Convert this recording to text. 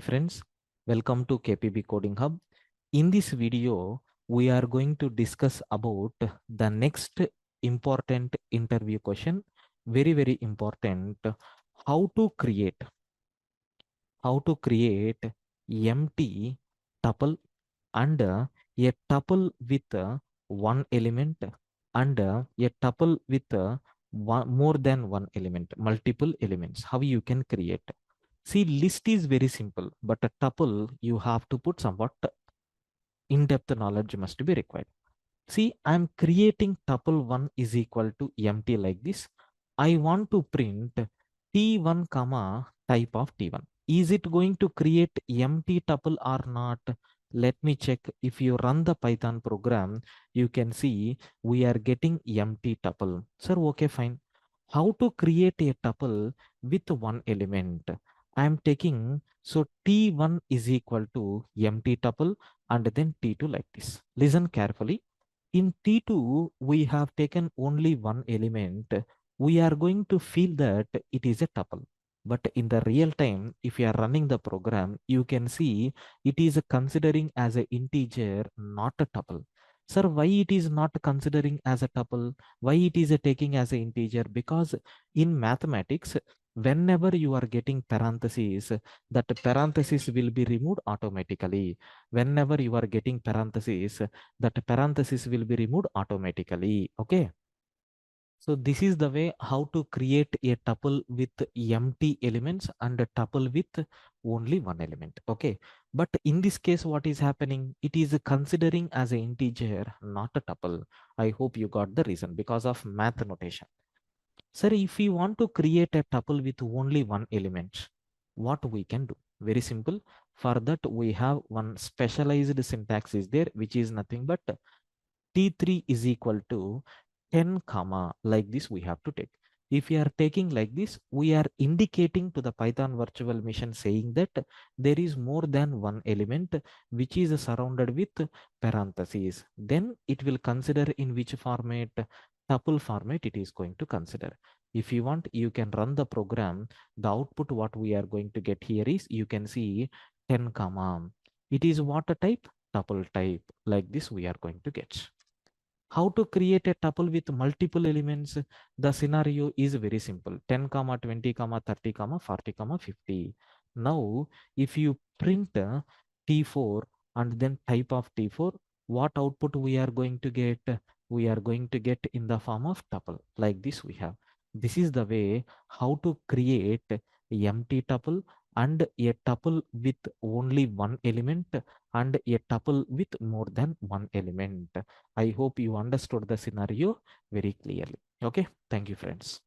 friends, welcome to KPB Coding Hub. In this video, we are going to discuss about the next important interview question. Very important. How to create how to create empty tuple and a tuple with one element and a tuple with more than one element, multiple elements. How you can create? See, list is very simple, but a tuple you have to put somewhat in-depth knowledge must be required. See, I'm creating tuple 1 is equal to empty like this. I want to print t1 comma type of t1. Is it going to create empty tuple or not? Let me check. If you run the Python program, you can see we are getting empty tuple. Sir, okay, fine. How to create a tuple with one element? I am taking, so t1 is equal to empty tuple and then t2 like this. Listen carefully. In T2, we have taken only one element. We are going to feel that it is a tuple. But in the real time, if you are running the program, you can see it is considering as an integer, not a tuple. Sir, why it is not considering as a tuple? Why it is taking as an integer? Because in mathematics, whenever you are getting parentheses, that parenthesis will be removed automatically. Whenever you are getting parentheses, that parenthesis will be removed automatically. Okay. So this is the way how to create a tuple with empty elements and a tuple with only one element. Okay. But in this case, what is happening? It is considering as an integer, not a tuple. I hope you got the reason because of math notation. Sir, if we want to create a tuple with only one element, what we can do? Very simple. For that, we have one specialized syntax is there, which is nothing but T3 is equal to 10 comma like this we have to take. If we are taking like this, we are indicating to the Python virtual machine saying that there is more than one element which is surrounded with parentheses. Then it will consider in which format, tuple format it is going to consider. If you want, you can run the program. The output what we are going to get here is, you can see 10 comma. It is what a type? Tuple type. Like this we are going to get. How to create a tuple with multiple elements? The scenario is very simple. 10 comma 20 comma 30 comma 40 comma 50. Now if you print t4 and then type of t4, what output we are going to get? We are going to get in the form of tuple. Like this we have. This is the way how to create empty tuple and a tuple with only one element and a tuple with more than one element. I hope you understood the scenario very clearly. Okay, thank you, friends.